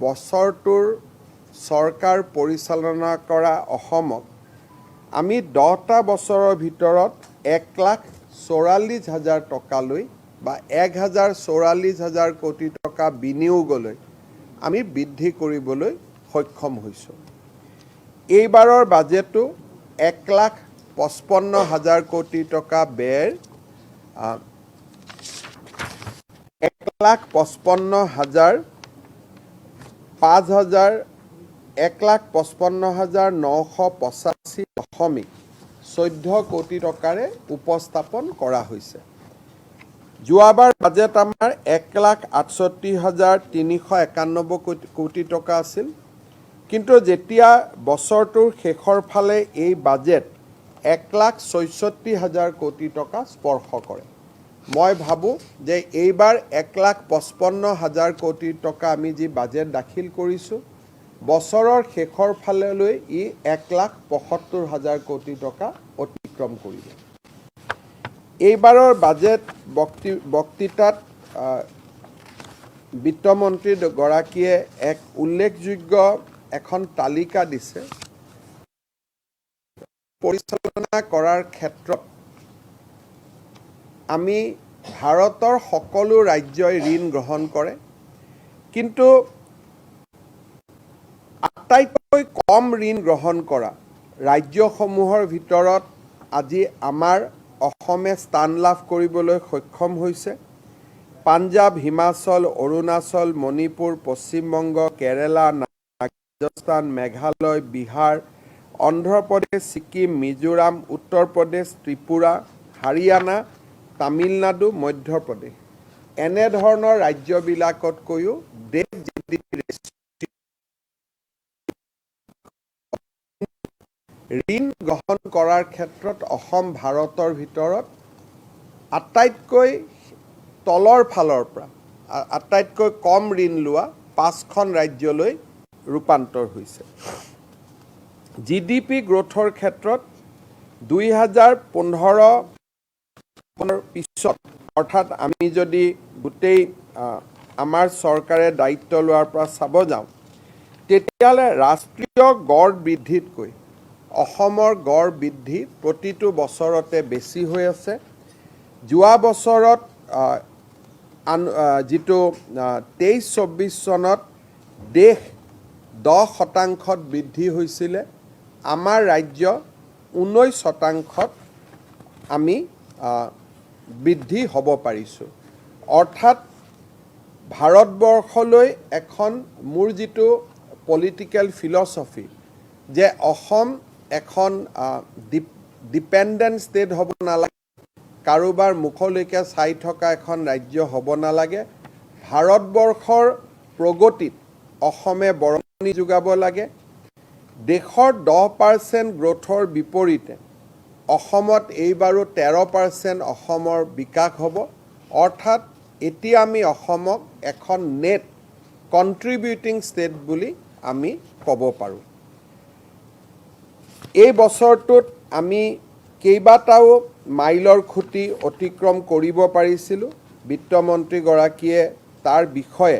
বছৰটোৰ চৰকাৰ পৰিচালনা কৰা অসমক আমি 10টা বছৰৰ ভিতৰত 1,44,000 টকালৈ বা 1,44,000 কোটি টকা বিনিয়োগলৈ আমি বৃদ্ধি কৰিবলৈ সক্ষম হৈছোঁ। এইবাৰৰ বাজেটটো 1,55,000 কোটি টকা ব্যয়ৰ 1,55,985.14 কোটি টকাৰে উপস্থাপন কৰা হৈছে। যোৱাবাৰ বাজেট আমাৰ 1,68,391 কোটি টকা আছিল, কিন্তু যেতিয়া বছৰটোৰ শেষৰ ফালে এই বাজেট 1,66,000 কোটি টকা স্পৰ্শ কৰে। মই ভাবোঁ যে এইবাৰ 1,55,000 কোটি টকা আমি যি বাজেট দাখিল কৰিছোঁ, বছৰৰ শেষৰ ফাললৈ ই 1,75,000 কোটি টকা অতিক্ৰম কৰিব। এইবাৰৰ বাজেট বক্তৃতাত বিত্তমন্ত্ৰীগৰাকীয়ে এক উল্লেখযোগ্য এখন তালিকা দিছে। পৰিচালনা কৰাৰ ক্ষেত্ৰত আমি ভাৰতৰ সকলো ৰাজ্যই ঋণ গ্ৰহণ কৰে, কিন্তু আটাইতকৈ কম ঋণ গ্ৰহণ কৰা ৰাজ্যসমূহৰ ভিতৰত আজি আমাৰ অসমে স্থান লাভ কৰিবলৈ সক্ষম হৈছে। পাঞ্জাৱ, হিমাচল, অৰুণাচল, মণিপুৰ, পশ্চিমবংগ, কেৰালা, ৰাজস্থান, মেঘালয়, বিহাৰ, অন্ধ্ৰপ্ৰদেশ, ছিকিম, মিজোৰাম, উত্তৰ প্ৰদেশ, ত্ৰিপুৰা, হাৰিয়ানা, তামিলনাডু, মধ্যপ্ৰদেশ এনেধৰণৰ ৰাজ্যবিলাকতকৈও ঋণ গ্ৰহণ কৰাৰ ক্ষেত্ৰত অসম ভাৰতৰ ভিতৰত আটাইতকৈ তলৰ ফালৰ পৰা আটাইতকৈ কম ঋণ লোৱা 5খন ৰাজ্যলৈ ৰূপান্তৰ হৈছে। GDP গ্ৰোথৰ ক্ষেত্ৰত 2015 পিছত, অৰ্থাৎ আমি যদি গোটেই আমাৰ চৰকাৰে দায়িত্ব লোৱাৰ পৰা চাব যাওঁ, তেতিয়াহ'লে ৰাষ্ট্ৰীয় গড় বৃদ্ধিতকৈ অসমৰ গড় বৃদ্ধি প্ৰতিটো বছৰতে বেছি হৈ আছে। যোৱা বছৰত যিটো 23-24 চনত দেশ 10% বৃদ্ধি হৈছিলে, আমাৰ ৰাজ্য 19% আমি বৃদ্ধি হ'ব পাৰিছোঁ। অৰ্থাৎ ভাৰতবৰ্ষলৈ এখন মোৰ যিটো পলিটিকেল ফিলচফি যে অসম এখন ডিপেণ্ডেণ্ট ষ্টেট হ'ব নালাগে, কাৰোবাৰ মুখলৈকে চাই থকা এখন ৰাজ্য হ'ব নালাগে, ভাৰতবৰ্ষৰ প্ৰগতিত অসমে বৰঙণি যোগাব লাগে। দেশৰ 10% গ্ৰোথৰ বিপৰীতে অসমত এইবাৰো 13% অসমৰ বিকাশ হ'ব। অৰ্থাৎ এতিয়া আমি অসমক এখন নেট কণ্ট্ৰিবিউটিং ষ্টেট বুলি আমি ক'ব পাৰোঁ। এই বছৰটোত আমি কেইবাটাও মাইলৰ খুঁটি অতিক্ৰম কৰিব পাৰিছিলোঁ। বিত্তমন্ত্ৰীগৰাকীয়ে তাৰ বিষয়ে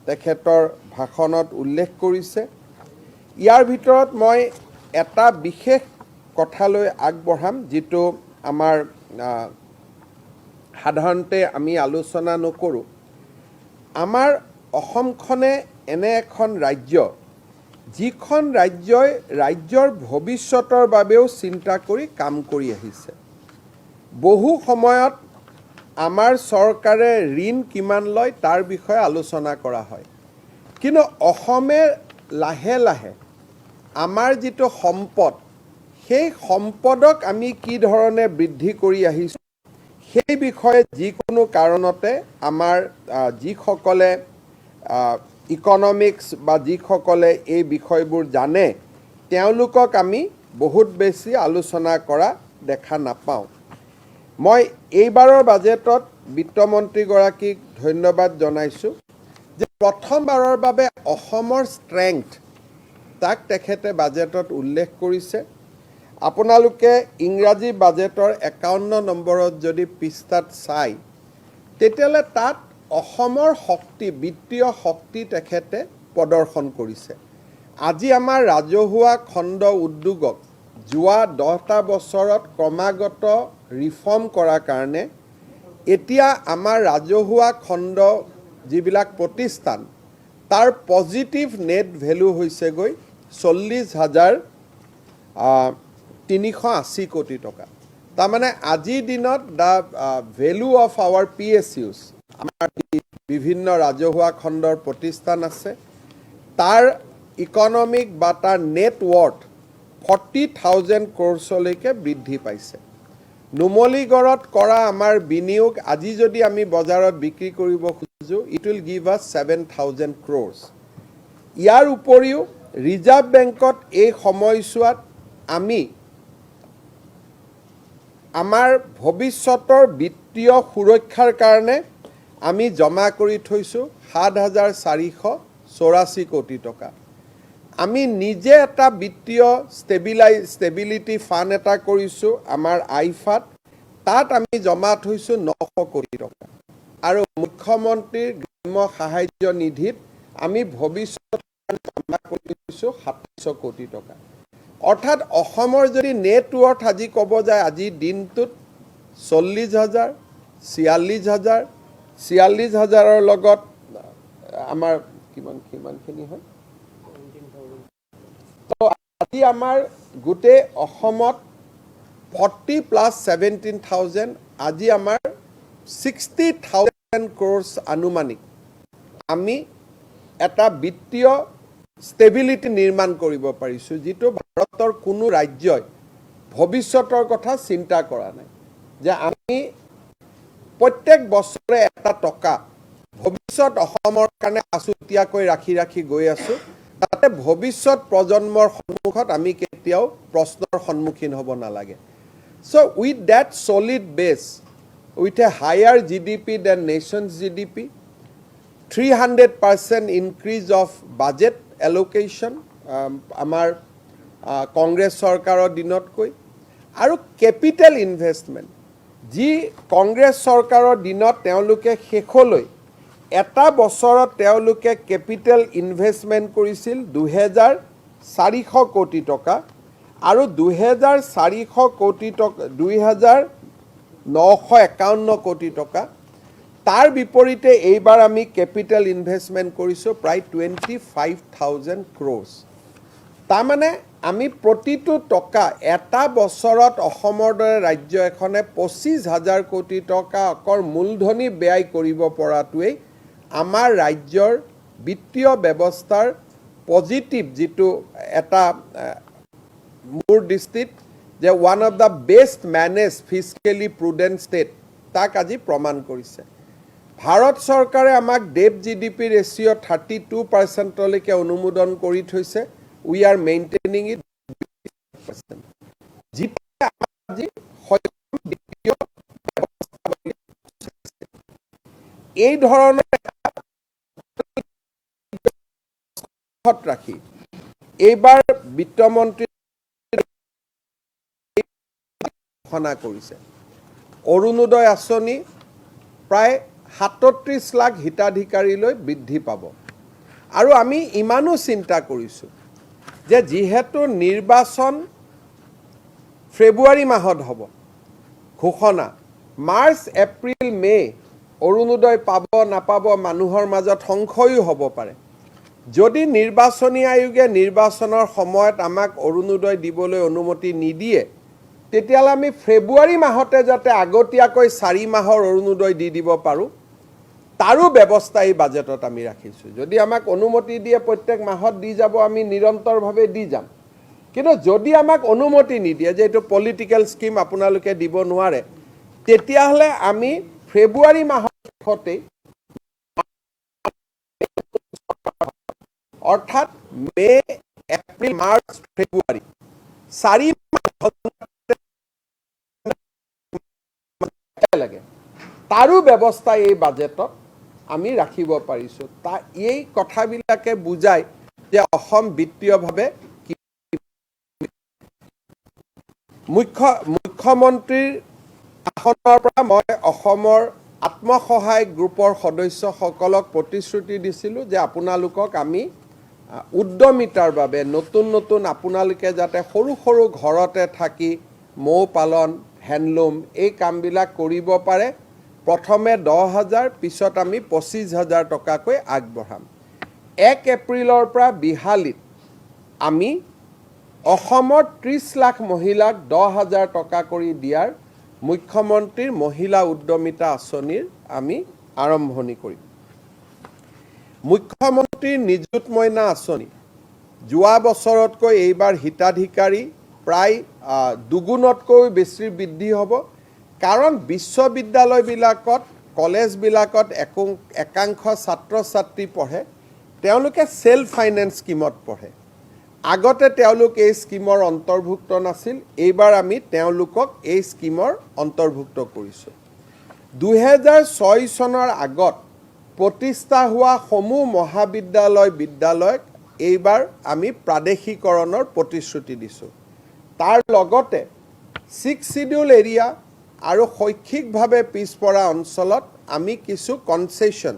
তেখেতৰ ভাষণত উল্লেখ কৰিছে। ইয়াৰ ভিতৰত মই এটা বিশেষ কথালৈ আগবঢ়াম, যিটো আমাৰ সাধাৰণতে আমি আলোচনা নকৰোঁ। আমাৰ অসমখনে এনে এখন ৰাজ্য, যিখন ৰাজ্যই ৰাজ্যৰ ভৱিষ্যতৰ বাবেও চিন্তা কৰি কাম কৰি আহিছে। বহু সময়ত আমাৰ চৰকাৰে ঋণ কিমান লয় তাৰ বিষয়ে আলোচনা কৰা হয়, কিন্তু অসমে লাহে লাহে আমাৰ যিটো সম্পদ, সেই সম্পদক আমি কি ধৰণে বৃদ্ধি কৰি আহিছোঁ সেই বিষয়ে যিকোনো কাৰণতে আমাৰ যিসকলে ইকনমিক্স বা যিসকলে এই বিষয়বোৰ জানে, তেওঁলোকক আমি বহুত বেছি আলোচনা কৰা দেখা নাপাওঁ। মই এইবাৰৰ বাজেটত বিত্তমন্ত্ৰীগৰাকীক ধন্যবাদ জনাইছোঁ যে প্ৰথমবাৰৰ বাবে অসমৰ ষ্ট্ৰেংথ তাক তেখেতে বাজেটত উল্লেখ কৰিছে। আপোনালোকে ইংৰাজী বাজেটৰ 51 নম্বৰত যদি পৃষ্ঠাত চাই, তেতিয়াহ'লে তাত অসমৰ শক্তি বিত্তীয় শক্তি তেখেতে প্ৰদৰ্শন কৰিছে আজি আমাৰ ৰাজহুৱা খণ্ড উদ্যোগক যোৱা 10টা বছৰত ক্ৰমাগত ৰিফৰ্ম কৰাৰ কাৰণে এতিয়া আমাৰ ৰাজহুৱা খণ্ড যিবিলাক প্ৰতিষ্ঠান তাৰ পজিটিভ নেট ভেলু হৈছে গৈ 40,380 কোটি টকা তাৰমানে আজিৰ দিনত দা ভেলু অফ আৱাৰ PSUs আমাৰ বিভিন্ন ৰাজহুৱা খণ্ডৰ প্ৰতিষ্ঠান আছে তাৰ ইকনমিক বা তাৰ নেট ৱৰ্থ 40,000 crores বৃদ্ধি পাইছে নুমলীগড়ত কৰা আমাৰ বিনিয়োগ আজি যদি আমি বজাৰত বিক্ৰী কৰিব খুজো ইট উইল গিভ আছ 7,000 crores ইয়াৰ উপৰিও ৰিজাৰ্ভ বেংকত এই সময়ছোৱাত আমি আমাৰ ভৱিষ্যতৰ বিত্তীয় সুৰক্ষাৰ কাৰণে আমি জমা কৰি থৈছো 7,484 কোটি টকা আমি নিজে এটা বিত্তীয় ষ্টেবিলিটি ফাণ্ড এটা কৰিছো আমাৰ আইফাত তাত আমি জমা থৈছো 900 কোটি টকা আৰু মুখ্যমন্ত্ৰীৰ গ্ৰাম্য সাহায্য নিধিত আমি ভৱিষ্যত জমা কৰিছো 700 কোটি টকা অৰ্থাৎ অসমৰ যদি নেট ৱৰ্থ আজি ক'ব যায় আজি দিনটোত 40,000 46,000 লগত আমাৰ কিমানখিনি হয় আজি আমাৰ গোটেই অসমত 40 প্লাছ 17,000 আজি আমাৰ 60,000 crores আনুমানিক আমি এটা বিত্তীয় ষ্টেবিলিটি নিৰ্মাণ কৰিব পাৰিছো যিটো ভাৰতৰ কোনো ৰাজ্যই ভৱিষ্যতৰ কথা চিন্তা কৰা নাই যে আমি প্ৰত্যেক বছৰে এটা টকা ভৱিষ্যত অসমৰ কাৰণে আছুতীয়াকৈ ৰাখি গৈ আছো তাতে ভৱিষ্যত প্ৰজন্মৰ সন্মুখত আমি কেতিয়াও প্ৰশ্নৰ সন্মুখীন হ'ব নালাগে so with that solid base with a higher GDP than nation's GDP 300% increase of budget allocation আমাৰ কংগ্ৰেছ চৰকাৰৰ দিনতকৈ আৰু কেপিটেল ইনভেষ্টমেণ্ট যি কংগ্ৰেছ চৰকাৰৰ দিনত তেওঁলোকে শেষলৈ এটা বছৰত তেওঁলোকে কেপিটেল ইনভেষ্টমেণ্ট কৰিছিল 2,400 কোটি টকা আৰু 2,400 কোটি টকা 2,951 কোটি টকা তাৰ বিপৰীতে এইবাৰ আমি কেপিটেল ইনভেষ্টমেণ্ট কৰিছো প্ৰায় 25,000 crores তাৰমানে আমি প্ৰতিটো টকা এটা বছৰত অসমৰ দৰে ৰাজ্য এখনে 25,000 কোটি টকা অকৰ মূলধনী ব্যয় কৰিব পৰাটোৱেই আমাৰ ৰাজ্যৰ বিত্তীয় ব্যৱস্থাৰ পজিটিভ যিটো এটা মোৰ দৃষ্টিত যে one of the best manage fiscally prudent state তাক আজি প্ৰমাণ কৰিছে ভাৰত চৰকাৰে আমাক ডেট জিডিপি ৰেচিঅ' 32% অনুমোদন কৰি থৈছে উই আৰ মেইনটেইনিং ইট 20%। এই ধৰণৰ ৰাখি এইবাৰ বিত্তমন্ত্ৰী ঘোষণা কৰিছে অৰুণোদয় আঁচনি প্ৰায় 37 লাখ হিতাধিকাৰীলৈ বৃদ্ধি পাব আৰু আমি ইমানো চিন্তা কৰিছো যে যিহেতু নিৰ্বাচন ফেব্ৰুৱাৰী মাহত হ'ব ঘোষণা মাৰ্চ এপ্ৰিল মে অৰুণোদয় পাব নাপাব মানুহৰ মাজত সংশয়ো হ'ব পাৰে যদি নিৰ্বাচনী আয়োগে নিৰ্বাচনৰ সময়ত আমাক অৰুণোদয় দিবলৈ অনুমতি নিদিয়ে তেতিয়ালে আমি ফেব্ৰুৱাৰী মাহতে যাতে আগতীয়াকৈ 4 মাহৰ অৰুণোদয় দিব পাৰো তাৰো ব্যৱস্থা এই বাজেটত আমি ৰাখিছো যদি আমাক অনুমতি দিয়ে প্ৰত্যেক মাহত দি যাব আমি নিৰন্তৰভাৱে দি যাম কিন্তু যদি আমাক অনুমতি নিদিয়ে যে এটো পলিটিক্যাল স্কিম আপোনালোকে দিব নোৱাৰে তেতিয়াহলে আমি ফেব্ৰুৱাৰী মাহতে অৰ্থাৎ মে এপ্ৰিল মাৰ্চ ফেব্ৰুৱাৰী 4 লাগে তাৰো ব্যৱস্থা এই বাজেটত আমি ৰাখিব পাৰিছো তা এই কথাবিলাকে বুজায় যে অসম বিত্তীয়ভাৱে মুখ্যমন্ত্ৰীৰ আসনৰ পৰা মই অসমৰ আত্মসহায়ক গ্ৰুপৰ সদস্যসকলক প্ৰতিশ্ৰুতি দিছিলোঁ যে আপোনালোকক আমি উদ্যমিতাৰ বাবে নতুন নতুন আপোনালোকে যাতে সৰু সৰু ঘৰতে থাকি মৌ পালন হেণ্ডলুম এই কামবিলাক কৰিব পাৰে প্ৰথমে 10,000 পিছত আমি 25,000 টকাকৈ আগবঢ়াম 1 এপ্ৰিলৰ পৰা বিহালীত আমি অসমৰ 30 লাখ মহিলাক 10,000 টকা কৰি দিয়াৰ মুখ্যমন্ত্ৰীৰ মহিলা উদ্যমিতা আঁচনিৰ আমি আৰম্ভণি কৰিম মুখ্যমন্ত্ৰীৰ নিযুত মইনা আঁচনি যোৱা বছৰতকৈ এইবাৰ হিতাধিকাৰী প্ৰায় দুগুণতকৈ বেছি বৃদ্ধি হ'ব কাৰণ বিশ্ববিদ্যালয়বিলাকত কলেজবিলাকত একাংশ ছাত্ৰ ছাত্ৰী পঢ়ে তেওঁলোকে সেলফ ফাইনেন্স স্কিমত পঢ়ে আগতে তেওঁলোক এই স্কিমৰ অন্তৰ্ভুক্ত নাছিল এইবাৰ আমি তেওঁলোকক এই স্কিমৰ অন্তৰ্ভুক্ত কৰিছোঁ 2006 চনৰ আগত প্ৰতিষ্ঠা হোৱা সমূহ বিদ্যালয়ক এইবাৰ আমি প্ৰাদেশিকৰণৰ প্ৰতিশ্ৰুতি দিছোঁ তাৰ লগতে 6 শিডিউল এৰিয়া আৰু শৈক্ষিকভাৱে পিছপৰা অঞ্চলত আমি কিছু কনসেশন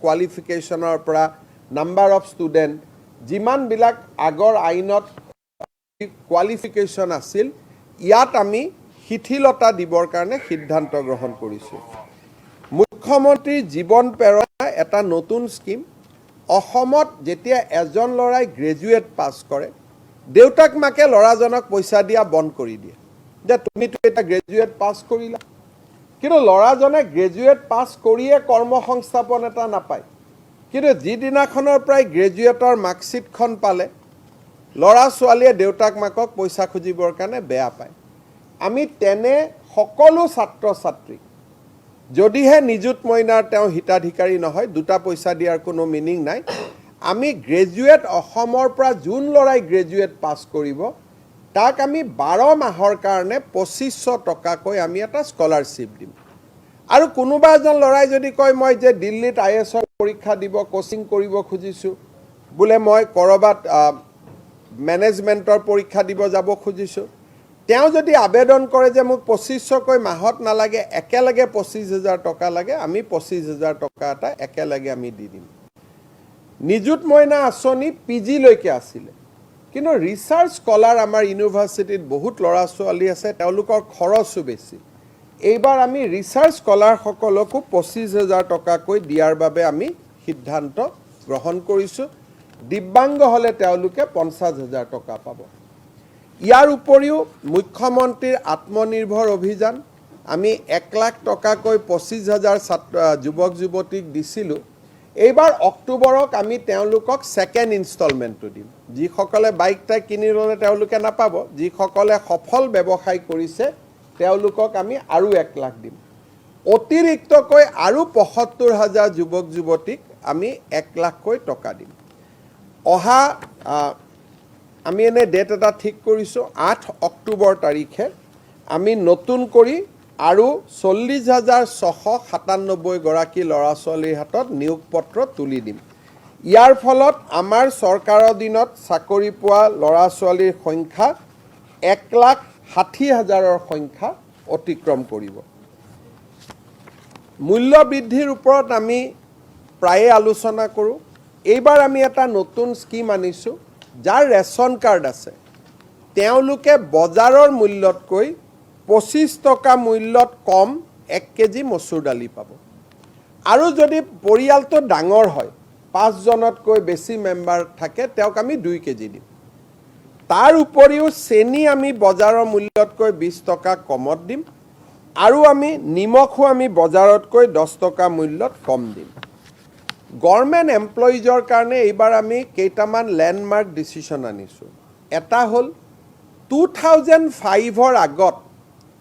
কোৱালিফিকেশনৰ পৰা নাম্বাৰ অফ ষ্টুডেণ্ট যিমানবিলাক আগৰ আইনত কোৱালিফিকেশন আছিল ইয়াত আমি শিথিলতা দিবৰ কাৰণে সিদ্ধান্ত গ্ৰহণ কৰিছোঁ মুখ্যমন্ত্ৰীৰ জীৱন প্ৰেৰণা এটা নতুন স্কিম অসমত যেতিয়া এজন ল'ৰাই গ্ৰেজুৱেট পাছ কৰে দেউতাক মাকে ল'ৰাজনক পইচা দিয়া বন্ধ কৰি দিয়ে যে তুমিতো এটা গ্ৰেজুৱেট পাছ কৰিলা কিন্তু ল'ৰাজনে গ্ৰেজুৱেট পাছ কৰিয়ে কৰ্মসংস্থাপন এটা নাপায় কিন্তু যিদিনাখনৰ প্ৰায় গ্ৰেজুৱেটৰ মাৰ্কশ্বিটখন পালে ল'ৰা ছোৱালীয়ে দেউতাক মাকক পইচা খুজিবৰ কাৰণে বেয়া পায় আমি তেনে সকলো ছাত্ৰ ছাত্ৰীক যদিহে নিযুত মইনাৰ তেওঁ হিতাধিকাৰী নহয় দুটা পইচা দিয়াৰ কোনো মিনিং নাই আমি গ্ৰেজুৱেট অসমৰ পৰা যোন ল'ৰাই গ্ৰেজুৱেট পাছ কৰিব তাক আমি 12 মাহৰ কাৰণে 2500 টকাকৈ আমি এটা স্কলাৰশ্বিপ দিম আৰু কোনোবা এজন ল'ৰাই যদি কয় মই যে দিল্লীত আইএছৰ পৰীক্ষা দিব কোচিং কৰিব খুজিছোঁ বোলে মই কৰবাত মেনেজমেণ্টৰ পৰীক্ষা দিব যাব খুজিছোঁ তেওঁ যদি আবেদন কৰে যে মোক 2500 কৈ মাহত নালাগে একেলগে 25,000 টকা লাগে আমি 25,000 টকা এটা একেলগে আমি দি দিম নিযুত মইনা আঁচনি পিজি লৈকে আছিলে কিন্তু ৰিসাৰ্চ স্কলাৰ আমাৰ ইউনিভাৰ্চিটিত বহুত ল'ৰা ছোৱালী আছে তেওঁলোকৰ খৰচো বেছি এইবাৰ আমি ৰিসাৰ্চ স্কলাৰ সকলকো 25,000 টকাকৈ দিয়াৰ বাবে আমি সিদ্ধান্ত গ্ৰহণ কৰিছোঁ দিব্যাংগ হলে তেওঁলোকে 50,000 টকা পাব ইয়াৰ উপৰিও মুখ্যমন্ত্ৰীৰ আত্মনিৰ্ভৰ অভিযান আমি 1 লাখ টকাকৈ 25,000 যুৱক যুৱতীক দিছিলোঁ এইবাৰ অক্টোবৰক আমি তেওঁলোকক সেকেন্ড ইনষ্টলমেন্টটো দিম যিসকলে বাইক টাইক কিনি ল'লে তেওঁলোকে নাপাব যিসকলে সফল ব্যৱসায় কৰিছে তেওঁলোকক আমি আৰু 1 লাখ দিম অতিৰিক্তকৈ আৰু 75,000 যুৱক যুৱতীক আমি 1 লাখকৈ টকা দিম অহা আমি এনে ডেট এটা ঠিক কৰিছোঁ 8 অক্টোবৰ তাৰিখে আমি নতুন কৰি আৰু 40,697 গৰাকী ল'ৰা ছোৱালীৰ হাতত নিয়োগ পত্ৰ তুলি দিম ইয়াৰ ফলত আমাৰ চৰকাৰৰ দিনত চাকৰি পোৱা ল'ৰা ছোৱালীৰ সংখ্যা 1,60,000ৰ সংখ্যা অতিক্ৰম কৰিব মূল্য বৃদ্ধিৰ ওপৰত আমি প্ৰায়ে আলোচনা কৰোঁ এইবাৰ আমি এটা নতুন স্কিম আনিছোঁ যাৰ ৰেশন কাৰ্ড আছে তেওঁলোকে বজাৰৰ মূল্যতকৈ 25 টকা মূল্যত কম 1 কেজি মচুৰ দালি পাব আৰু যদি পৰিয়ালটো ডাঙৰ হয় 5 জনতকৈ বেছি মেম্বাৰ থাকে তেওঁক আমি 2 কেজি দিম তাৰ উপৰিও চেনি আমি বজাৰৰ মূল্যতকৈ 20 টকা কমত দিম আৰু আমি নিমখো আমি বজাৰতকৈ 10 টকা মূল্যত কম দিম গভৰ্নমেণ্ট এমপ্লয়িজৰ কাৰণে এইবাৰ আমি কেইটামান লেণ্ডমাৰ্ক ডিচিশন আনিছোঁ এটা হ'ল 2005ৰ আগত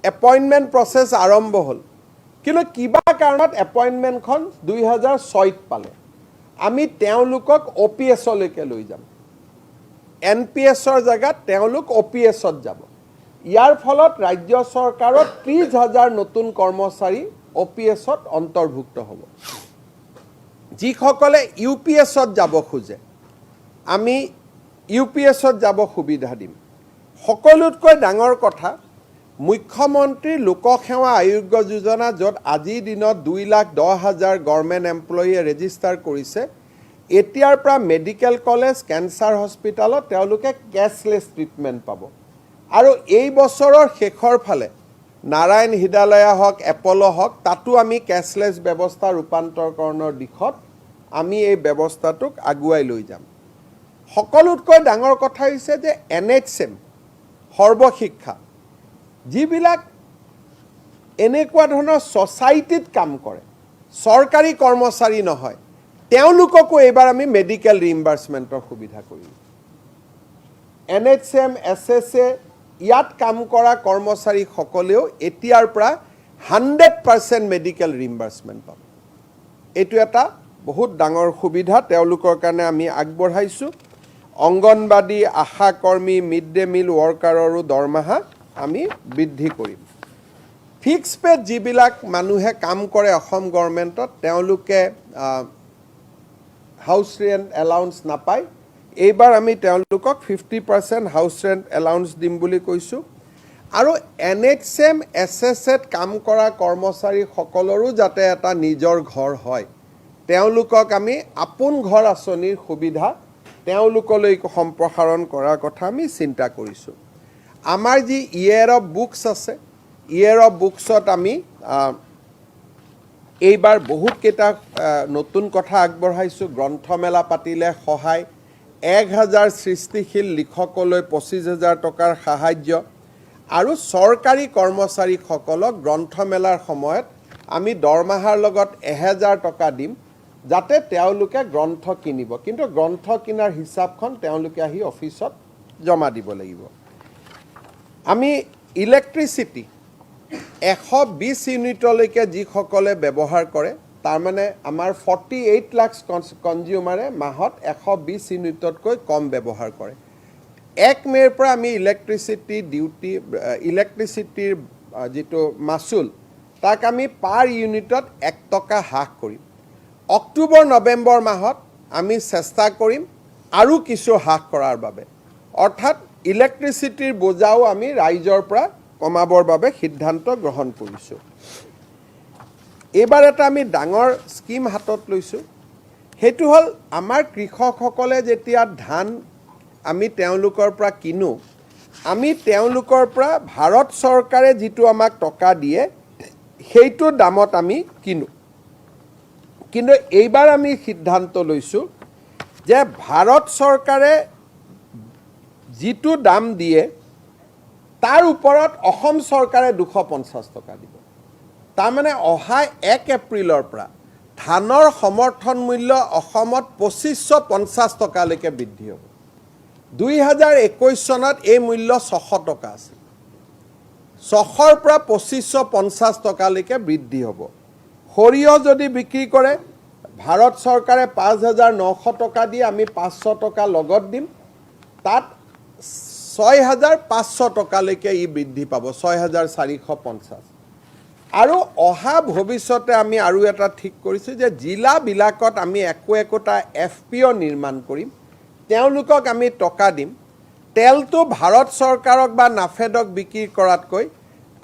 এপইণ্টমেণ্ট প্ৰচেছ আৰম্ভ হ'ল কিন্তু কিবা কাৰণত এপইণ্টমেণ্টখন 2006ত পালে আমি তেওঁলোকক OPSলৈকে লৈ যাম NPSৰ জায়গাত তেওঁলোক OPSত যাব ইয়াৰ ফলত ৰাজ্য চৰকাৰৰ 30,000 নতুন কৰ্মচাৰী OPSত অন্তৰ্ভুক্ত হ'ব যিসকলে UPSত যাব খোজে আমি UPSত যাব সুবিধা দিম সকলোতকৈ ডাঙৰ কথা মুখ্যমন্ত্ৰী লোকসেৱা আয়োগ্য যোজনা য'ত আজিৰ দিনত 2,10,000 গভৰ্ণমেণ্ট এমপ্লয়ীয়ে ৰেজিষ্টাৰ কৰিছে এতিয়াৰ পৰা মেডিকেল কলেজ কেঞ্চাৰ হস্পিটালত তেওঁলোকে কেছলেছ ট্ৰিটমেণ্ট পাব আৰু এই বছৰৰ শেষৰ ফালে নাৰায়ণ হৃদয়ালয়া হওক এপল' হওক তাতো আমি কেছলেছ ব্যৱস্থা ৰূপান্তৰকৰণৰ দিশত আমি এই ব্যৱস্থাটোক আগুৱাই লৈ যাম সকলোতকৈ ডাঙৰ কথা হৈছে যে NHM সৰ্বশিক্ষা যিবিলাক এনেকুৱা ধৰণৰ ছ'চাইটিত কাম কৰে চৰকাৰী কৰ্মচাৰী নহয় তেওঁলোককো এইবাৰ আমি মেডিকেল ৰিইম্বাৰ্চমেণ্টৰ সুবিধা কৰিম NHM SSA ইয়াত কাম কৰা কৰ্মচাৰীসকলেও এতিয়াৰ পৰা 100% মেডিকেল ৰিইম্বাৰ্চমেণ্ট পাব এইটো এটা বহুত ডাঙৰ সুবিধা তেওঁলোকৰ কাৰণে আমি আগবঢ়াইছোঁ অংগনবাদী আশা কৰ্মী মিড ডে মিল ৱৰ্কাৰৰো দৰমহা আমি বৃদ্ধি কৰিম ফিক্স পেড যিবিলাক মানুহে কাম কৰে অসম গভৰ্ণমেণ্টত তেওঁলোকে হাউচ ৰেণ্ট এলাউন্স নাপায় এইবাৰ আমি তেওঁলোকক 50% হাউচ ৰেণ্ট এলাউন্স দিম বুলি কৈছোঁ আৰু NHM SSAত কাম কৰা কৰ্মচাৰীসকলৰো যাতে এটা নিজৰ ঘৰ হয় তেওঁলোকক আমি আপোন ঘৰ আঁচনিৰ সুবিধা তেওঁলোকলৈ সম্প্ৰসাৰণ কৰাৰ কথা আমি চিন্তা কৰিছোঁ আমাৰ যি ইয়েৰ অফ বুকছ আছে ইয়েৰ অফ বুকছত আমি এইবাৰ বহুত কেইটা নতুন কথা আগবঢ়াইছোঁ গ্ৰন্থমেলা পাতিলে সহায় 1,000 সৃষ্টিশীল লিখকলৈ 25,000 টকাৰ সাহায্য আৰু চৰকাৰী কৰ্মচাৰীসকলক গ্ৰন্থমেলাৰ সময়ত আমি দৰমহাৰ লগত 1,000 টকা দিম যাতে তেওঁলোকে গ্ৰন্থ কিনিব কিন্তু গ্ৰন্থ কিনাৰ হিচাপখন তেওঁলোকে আহি অফিচত জমা দিব লাগিব আমি ইলেক্ট্ৰিচিটি 120 ইউনিটলৈকে যিসকলে ব্যৱহাৰ কৰে তাৰমানে আমাৰ 48 লাখ কনজিউমাৰে মাহত 120 ইউনিটতকৈ কম ব্যৱহাৰ কৰে 1 মে'ৰ পৰা আমি ইলেক্ট্ৰিচিটিৰ যিটো মাচুল তাক আমি পাৰ ইউনিটত 1 টকা হ্ৰাস কৰিম অক্টোবৰ নৱেম্বৰ মাহত আমি চেষ্টা কৰিম আৰু কিছু হ্ৰাস কৰাৰ বাবে অৰ্থাৎ ইলেক্ট্ৰিচিটিৰ বোজাও আমি ৰাইজৰ পৰা কমাবৰ বাবে সিদ্ধান্ত গ্ৰহণ কৰিছোঁ এইবাৰ এটা আমি ডাঙৰ স্কিম হাতত লৈছোঁ সেইটো হ'ল আমাৰ কৃষকসকলে যেতিয়া ধান আমি তেওঁলোকৰ পৰা কিনো আমি তেওঁলোকৰ পৰা ভাৰত চৰকাৰে যিটো আমাক টকা দিয়ে সেইটো দামত আমি কিনো কিন্তু এইবাৰ আমি সিদ্ধান্ত লৈছোঁ যে ভাৰত চৰকাৰে যিটো দাম দিয়ে তাৰ ওপৰত অসম চৰকাৰে 250 টকা দিব তাৰমানে অহা 1 এপ্ৰিলৰ পৰা ধানৰ সমৰ্থন মূল্য অসমত 2550 টকালৈকে বৃদ্ধি হ'ব 2021 চনত এই মূল্য 600 টকা আছিল 600ৰ পৰা 2550 টকালৈকে বৃদ্ধি হ'ব সৰিয়হ যদি বিক্ৰী কৰে ভাৰত চৰকাৰে 5,900 টকা দিয়ে আমি 500 টকা লগত দিম তাত 6,500 টকালৈকে ই বৃদ্ধি পাব 6,450 আৰু অহা ভৱিষ্যতে আমি আৰু এটা ঠিক কৰিছোঁ যে জিলাবিলাকত আমি একোটা FPO নিৰ্মাণ কৰিম তেওঁলোকক আমি টকা দিম তেলটো ভাৰত চৰকাৰক বা নাফেডক বিক্ৰী কৰাতকৈ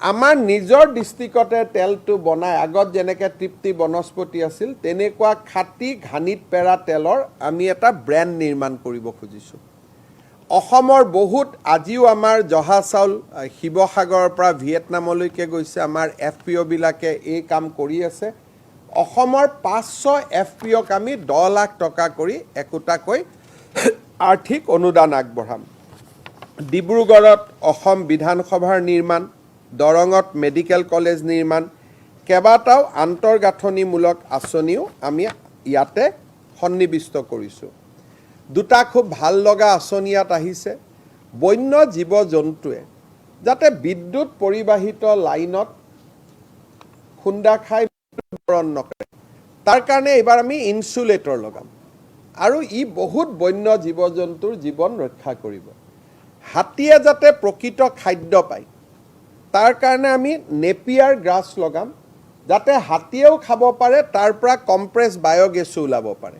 আমাৰ নিজৰ ডিষ্ট্ৰিক্টতে তেলটো বনাই আগত যেনেকৈ তৃপ্তি বনস্পতি আছিল তেনেকুৱা খাটি ঘানিত পেৰা তেলৰ আমি এটা ব্ৰেণ্ড নিৰ্মাণ কৰিব খুজিছোঁ অসমৰ বহুত আজিও আমাৰ জহা চাউল শিৱসাগৰৰ পৰা ভিয়েটনামলৈকে গৈছে আমাৰ FPO বিলাকে এই কাম কৰি আছে অসমৰ 500 FPOক আমি 10 লাখ টকা কৰি একোটাকৈ আৰ্থিক অনুদান আগবঢ়াম ডিব্ৰুগড়ত অসম বিধানসভাৰ নিৰ্মাণ দৰঙত মেডিকেল কলেজ নিৰ্মাণ কেইবাটাও আন্তঃগাঁথনিমূলক আঁচনিও আমি ইয়াতে সন্নিৱিষ্ট কৰিছোঁ দুটা খুব ভাল লগা আঁচনি ইয়াত আহিছে বন্য জীৱ জন্তুৱে যাতে বিদ্যুৎ পৰিবাহিত লাইনত খুন্দা খাই মৃত্যুবৰণ নকৰে তাৰ কাৰণে এইবাৰ আমি ইনচুলেটৰ লগাম আৰু ই বহুত বন্য জীৱ জন্তুৰ জীৱন ৰক্ষা কৰিব হাতীয়ে যাতে প্ৰকৃত খাদ্য পায় তাৰ কাৰণে আমি নেপিয়াৰ গ্ৰাছ লগাম যাতে হাতীয়েও খাব পাৰে তাৰ পৰা কম্প্ৰেছ বায়োগেছো ওলাব পাৰে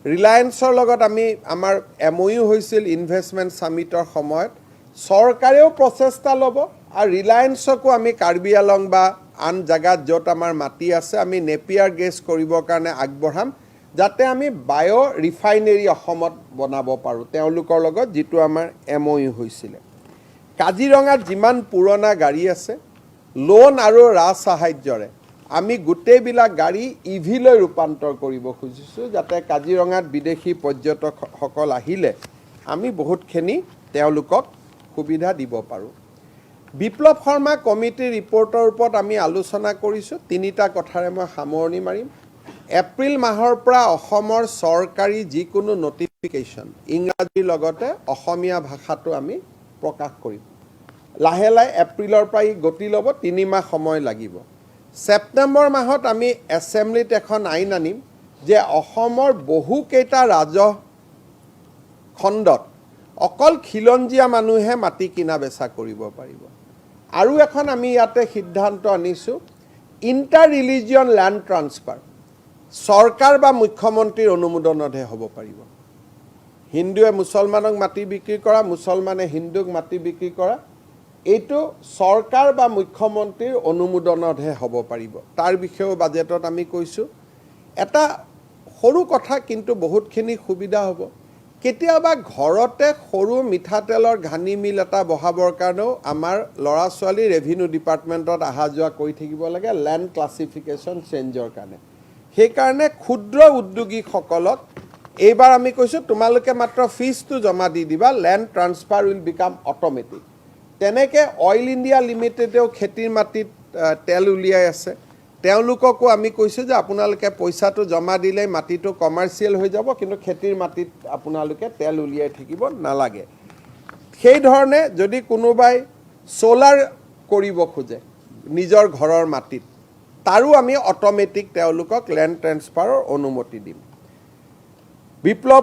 ৰিলায়েন্সৰ লগত আমি আমাৰ MOU হৈছিল ইনভেষ্টমেণ্ট সামিটৰ সময়ত চৰকাৰেও প্ৰচেষ্টা ল'ব আৰু ৰিলায়েন্সকো আমি কাৰ্বি আলং বা আন জায়গাত য'ত আমাৰ মাটি আছে আমি নেপিয়াৰ গেছ কৰিবৰ কাৰণে আগবঢ়াম যাতে আমি বায়' ৰিফাইনেৰী অসমত বনাব পাৰোঁ তেওঁলোকৰ লগত যিটো আমাৰ MOU হৈছিলে কাজিৰঙাত যিমান পুৰণা গাড়ী আছে লোন আৰু ৰাজসাহায্যৰে আমি গোটেইবিলাক গাড়ী ইভিলৈ ৰূপান্তৰ কৰিব খুজিছোঁ যাতে কাজিৰঙাত বিদেশী পৰ্যটকসকল আহিলে আমি বহুতখিনি তেওঁলোকক সুবিধা দিব পাৰোঁ বিপ্লৱ শৰ্মা কমিটিৰ ৰিপৰ্টৰ ওপৰত আমি আলোচনা কৰিছোঁ তিনিটা কথাৰে মই সামৰণি মাৰিম এপ্ৰিল মাহৰ পৰা অসমৰ চৰকাৰী যিকোনো নটিফিকেশ্যন ইংৰাজীৰ লগতে অসমীয়া ভাষাটো আমি প্ৰকাশ কৰিম লাহে লাহে এপ্ৰিলৰ পৰা গতি ল'ব 3 মাহ সময় লাগিব ছেপ্টেম্বৰ মাহত আমি এছেম্বলিত এখন আইন আনিম যে অসমৰ বহুকেইটা ৰাজহ খণ্ডত অকল খিলঞ্জীয়া মানুহে মাটি কিনা বেচা কৰিব পাৰিব আৰু এখন আমি ইয়াতে সিদ্ধান্ত আনিছোঁ ইণ্টাৰ ৰিলিজিয়ন ল্যান্ড ট্ৰান্সফাৰ চৰকাৰ বা মুখ্যমন্ত্ৰীৰ অনুমোদনতহে হ'ব পাৰিব হিন্দুৱে মুছলমানক মাটি বিক্ৰী কৰা মুছলমানে হিন্দুক মাটি বিক্ৰী কৰা এইটো চৰকাৰ বা মুখ্যমন্ত্ৰীৰ অনুমোদনতহে হ'ব পাৰিব তাৰ বিষয়েও বাজেটত আমি কৈছোঁ এটা সৰু কথা কিন্তু বহুতখিনি সুবিধা হ'ব কেতিয়াবা ঘৰতে সৰু মিঠাতেলৰ ঘানি মিল এটা বহাবৰ কাৰণেও আমাৰ ল'ৰা ছোৱালী ৰেভিনিউ ডিপাৰ্টমেণ্টত অহা যোৱা কৰি থাকিব লাগে লেণ্ড ক্লাছিফিকেশ্যন চেঞ্জৰ কাৰণে সেইকাৰণে ক্ষুদ্ৰ উদ্যোগীসকলক এইবাৰ আমি কৈছোঁ তোমালোকে মাত্ৰ ফিজটো জমা দি দিবা land transfer will became automatic তেনেকৈ অইল ইণ্ডিয়া লিমিটেডেও খেতিৰ মাটিত তেল উলিয়াই আছে তেওঁলোককো আমি কৈছোঁ যে আপোনালোকে পইচাটো জমা দিলেই মাটিটো কমাৰ্চিয়েল হৈ যাব কিন্তু খেতিৰ মাটিত আপোনালোকে তেল উলিয়াই থাকিব নালাগে সেই ধৰণে যদি কোনোবাই সোলাৰ কৰিব খোজে নিজৰ ঘৰৰ মাটিত তাৰো আমি অট'মেটিক তেওঁলোকক লেণ্ড ট্ৰান্সফাৰৰ অনুমতি দিম বিপ্লৱ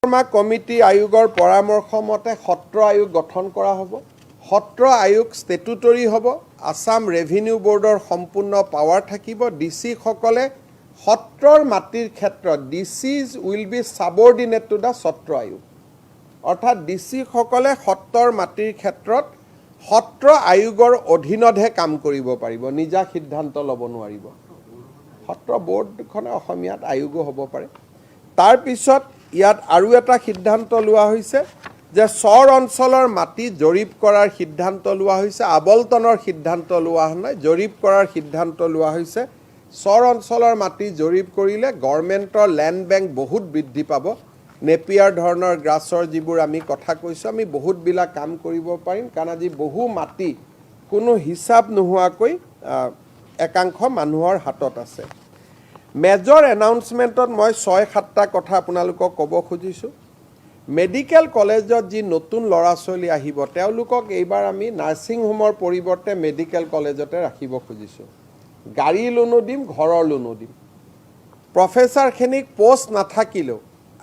শৰ্মা কমিটি আয়োগৰ পৰামৰ্শ মতে সত্ৰ আয়োগ গঠন কৰা হ'ব সত্ৰ আয়োগ ষ্টেটুটৰী হ'ব আসাম ৰেভিনিউ বোৰ্ডৰ সম্পূৰ্ণ পাৱাৰ থাকিব ডিচি সকলে সত্ৰৰ মাটিৰ ক্ষেত্ৰত DCs will be subordinate to the Satra Aayog অৰ্থাৎ ডিচি সকলে সত্ৰৰ মাটিৰ ক্ষেত্ৰত সত্ৰ আয়োগৰ অধীনতহে কাম কৰিব পাৰিব নিজা সিদ্ধান্ত ল'ব নোৱাৰিব সত্ৰ বোৰ্ডখনে অসমীয়াত আয়োগো হ'ব পাৰে তাৰ পিছত ইয়াত আৰু এটা সিদ্ধান্ত লোৱা হৈছে যে চৰ অঞ্চলৰ মাটি জৰীপ কৰাৰ সিদ্ধান্ত লোৱা হৈছে আবলটনৰ সিদ্ধান্ত লোৱা নাই জৰীপ কৰাৰ সিদ্ধান্ত লোৱা হৈছে চৰ অঞ্চলৰ মাটি জৰীপ কৰিলে গভৰ্ণমেণ্টৰ লেণ্ড বেংক বহুত বৃদ্ধি পাব নেপিয়াৰ ধৰণৰ গ্ৰাছৰ যিবোৰ আমি কথা কৈছোঁ আমি বহুতবিলাক কাম কৰিব পাৰিম কাৰণ আজি বহু মাটি কোনো হিচাপ নোহোৱাকৈ একাংশ মানুহৰ হাতত আছে মেজৰ এনাউন্সমেণ্টত মই 6-7টা কথা আপোনালোকক ক'ব খুজিছোঁ মেডিকেল কলেজত যি নতুন ল'ৰা ছোৱালী আহিব তেওঁলোকক এইবাৰ আমি নাৰ্ছিং হোমৰ পৰিৱৰ্তে মেডিকেল কলেজতে ৰাখিব খুজিছোঁ গাড়ী লোনো দিম ঘৰৰ লোনো দিম প্ৰফেচাৰখিনিক পোষ্ট নাথাকিলেও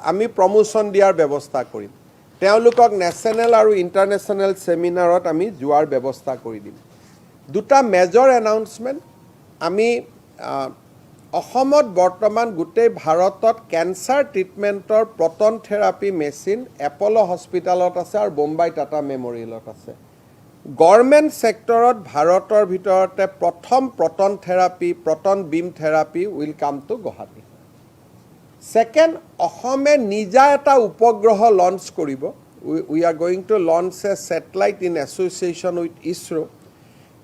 আমি প্ৰমোশ্যন দিয়াৰ ব্যৱস্থা কৰিম তেওঁলোকক নেশ্যনেল আৰু ইণ্টাৰনেশ্যনেল ছেমিনাৰত আমি যোৱাৰ ব্যৱস্থা কৰি দিম দুটা মেজৰ এনাউন্সমেণ্ট আমি অসমত বৰ্তমান গোটেই ভাৰতত কেঞ্চাৰ ট্ৰিটমেণ্টৰ প্ৰটন থেৰাপি মেচিন এপ'ল' হস্পিটালত আছে আৰু বোম্বাই টাটা মেমৰিয়েলত আছে গভৰ্ণমেণ্ট ছেক্টৰত ভাৰতৰ ভিতৰতে প্ৰথম proton therapy proton beam therapy will come to Guwahati second অসমে নিজা এটা উপগ্ৰহ লঞ্চ কৰিব we are going to launch a satellite in association with ISRO'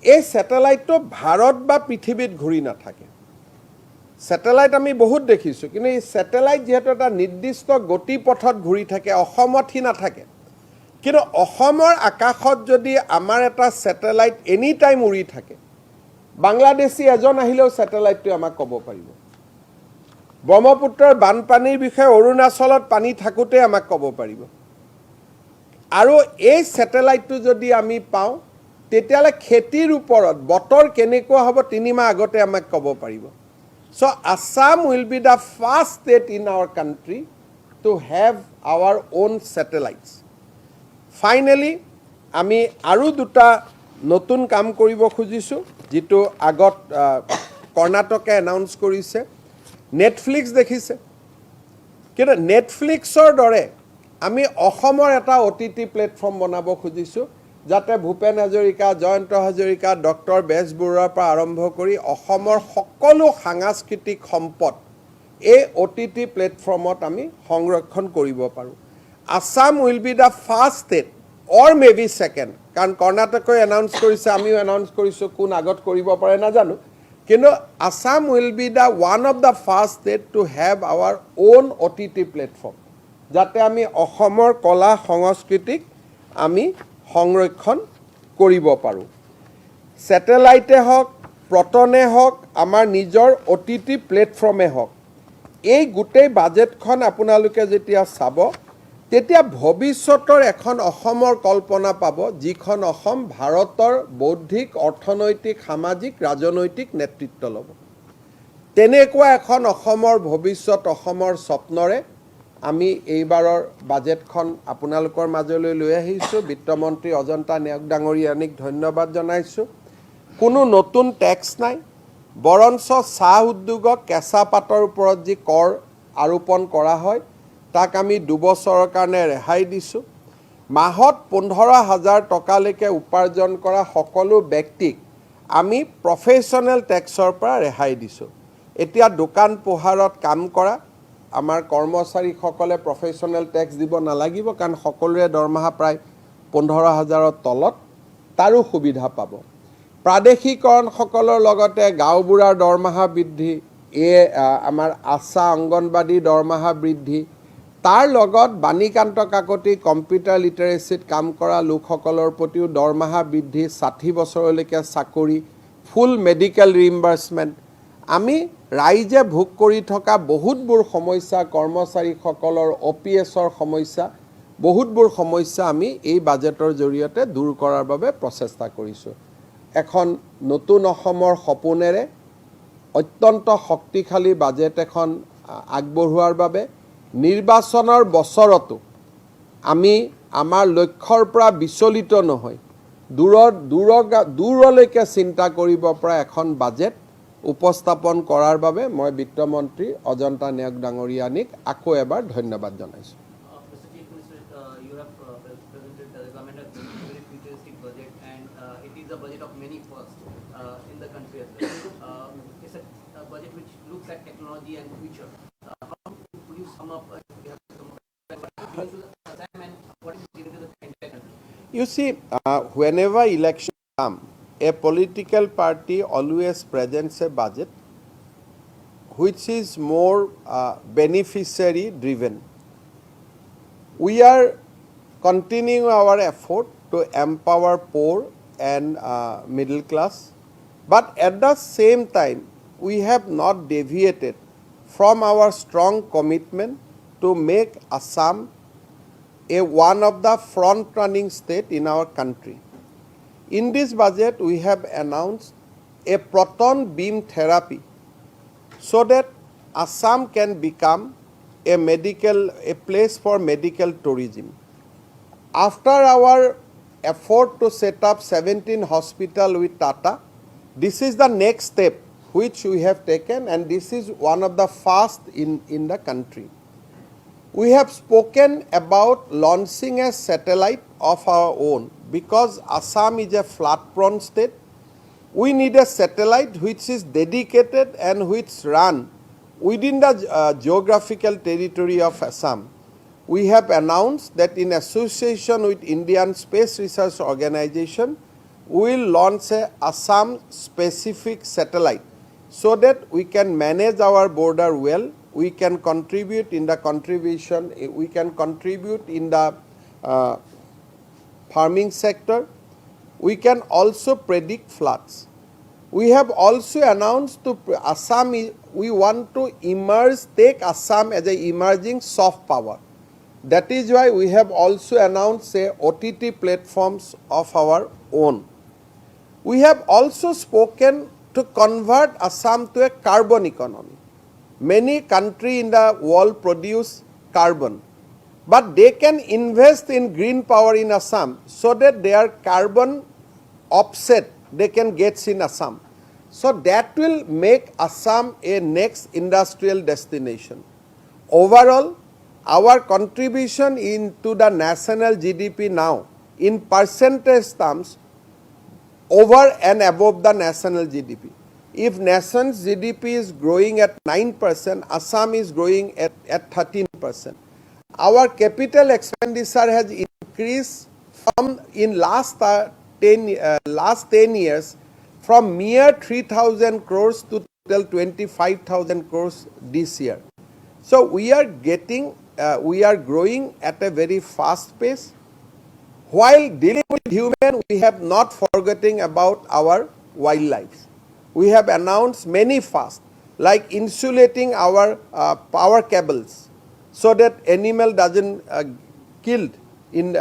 এই ছেটেলাইটটো ভাৰত বা পৃথিৱীত ঘূৰি নাথাকে ছেটেলাইট আমি বহুত দেখিছোঁ কিন্তু এই ছেটেলাইট যিহেতু এটা নিৰ্দিষ্ট গতিপথত ঘূৰি থাকে অসমত সি নাথাকে কিন্তু অসমৰ আকাশত যদি আমাৰ এটা ছেটেলাইট এনি টাইম উৰি থাকে বাংলাদেশী এজন আহিলেও ছেটেলাইটটোৱে আমাক ক'ব পাৰিব ব্ৰহ্মপুত্ৰৰ বানপানীৰ বিষয়ে অৰুণাচলত পানী থাকোঁতে আমাক ক'ব পাৰিব আৰু এই ছেটেলাইটটো যদি আমি পাওঁ তেতিয়াহ'লে খেতিৰ ওপৰত বতৰ কেনেকুৱা হ'ব 3 মাহ আগতে আমাক ক'ব পাৰিব So Assam will be the first state in our country to have our own satellites. Finally, আমি আৰু দুটা নতুন কাম কৰিব খুজিছোঁ যেটো আগত কৰ্ণাটকে এনাউন্স কৰিছে নেটফ্লিক্স দেখিছে কিন্তু নেটফ্লিক্সৰ দৰে আমি অসমৰ এটা OTT প্লেটফৰ্ম বনাব খুজিছোঁ যাতে ভূপেন হাজৰিকা, জয়ন্ত হাজৰিকা, ডক্টৰ বেজবৰুৱাৰ পৰা আৰম্ভ কৰি অসমৰ সকলো সাংস্কৃতিক সম্পদ এই OTT প্লেটফৰ্মত আমি সংৰক্ষণ কৰিব পাৰোঁ। Assam will be the first state or may be second, কাৰণ কৰ্ণাটকে এনাউন্স কৰিছে, আমিও এনাউন্স কৰিছোঁ, কোন আগত কৰিব পাৰে নাজানো, কিন্তু Assam will be the one of the first state to have our own OTT platform, যাতে আমি অসমৰ কলা সংস্কৃতিক আমি সংৰক্ষণ কৰিব পাৰোঁ। ছেটেলাইটে হওক, প্ৰটনে হওক, আমাৰ নিজৰ OTT প্লেটফৰ্মে হওক, এই গোটেই বাজেটখন আপোনালোকে যেতিয়া চাব তেতিয়া ভৱিষ্যতৰ এখন অসমৰ কল্পনা পাব, যিখন অসম ভাৰতৰ বৌদ্ধিক, অৰ্থনৈতিক, সামাজিক, ৰাজনৈতিক নেতৃত্ব ল'ব। তেনেকুৱা এখন অসমৰ ভৱিষ্যত, অসমৰ স্বপ্নৰে আমি এইবাৰৰ বাজেটখন আপোনালোকৰ মাজলৈ লৈ আহিছোঁ। বিত্তমন্ত্ৰী অজন্তা নেওগ ডাঙৰীয়ানীক ধন্যবাদ জনাইছোঁ। কোনো নতুন টেক্স নাই, বৰঞ্চ চাহ উদ্যোগক কেঁচা পাতৰ ওপৰত যি কৰ আৰোপণ কৰা হয় তাক আমি 2 বছৰৰ কাৰণে ৰেহাই দিছোঁ। মাহত 15,000 টকালৈকে উপাৰ্জন কৰা সকলো ব্যক্তিক আমি প্ৰফেশ্যনেল টেক্সৰ পৰা ৰেহাই দিছোঁ। এতিয়া দোকান পোহাৰত কাম কৰা আমাৰ কৰ্মচাৰীসকলে প্ৰফেশ্যনেল টেক্স দিব নালাগিব, কাৰণ সকলোৰে দৰমহা প্ৰায় 15,000ৰ তলত, তাৰো সুবিধা পাব। প্ৰাদেশিকৰণসকলৰ লগতে গাঁওবুঢ়াৰ দৰমহা বৃদ্ধি, আমাৰ আশা অংগনবাদী দৰমহা বৃদ্ধি, তাৰ লগত বাণীকান্ত কাকতি কম্পিউটাৰ লিটাৰেচিত কাম কৰা লোকসকলৰ প্ৰতিও দৰমহা বৃদ্ধি, 60 বছৰলৈকে চাকৰি, ফুল মেডিকেল ৰিইম্বাৰ্চমেণ্ট, আমি ৰাইজে ভোগ কৰি থকা বহুতবোৰ সমস্যা, কৰ্মচাৰীসকলৰ OPSৰ সমস্যা, বহুতবোৰ সমস্যা আমি এই বাজেটৰ জৰিয়তে দূৰ কৰাৰ বাবে প্ৰচেষ্টা কৰিছোঁ। এখন নতুন অসমৰ সপোনেৰে অত্যন্ত শক্তিশালী বাজেট এখন আগবঢ়োৱাৰ বাবে নিৰ্বাচনৰ বছৰতো আমি আমাৰ লক্ষ্যৰ পৰা বিচলিত নহয় দূৰলৈকে চিন্তা কৰিব পৰা এখন বাজেট উপস্থাপন কৰাৰ বাবে মই বিত্তমন্ত্ৰী অজন্তা নেওগ ডাঙৰীয়ানীক আকৌ এবাৰ ধন্যবাদ জনাইছোঁ। You see, whenever election come, a political party always presents a budget which is more beneficiary driven. We are continuing our effort to empower poor and middle class, but at the same time we have not deviated from our strong commitment to make Assam one of the front-running state in our country. In this budget, we have announced a proton beam therapy so that Assam can become a place for medical tourism. After our effort to set up 17 hospitals with Tata, this is the next step which we have taken, and this is one of the first in the country. We have spoken about launching a satellite of our own because Assam is a flood-prone state. We need a satellite which is dedicated and which run within the geographical territory of Assam. We have announced that in association with Indian Space Research Organization, we will launch a Assam-specific satellite so that we can manage our border well. We can contribute in the farming sector. We can also predict floods. We have also announced to Assam, we want to take Assam as an emerging soft power. That is why we have also announced OTT platforms of our own. We have also spoken to convert Assam to a carbon economy. Many countries in the world produce carbon, but they can invest in green power in Assam so that their carbon offset they can get in Assam. So that will make Assam a next industrial destination. Overall, our contribution into the national GDP now, in percentage terms, over and above the national GDP. If nation's GDP is growing at 9%, Assam is growing at 13%. Our capital expenditure has increased from in last 10 years from mere 3,000 crores to total 25,000 crores this year. So we are growing at a very fast pace. While dealing with human, we have not forgetting about our wildlife. We have announced many fast, like insulating our power cables, so that animal doesn't killed in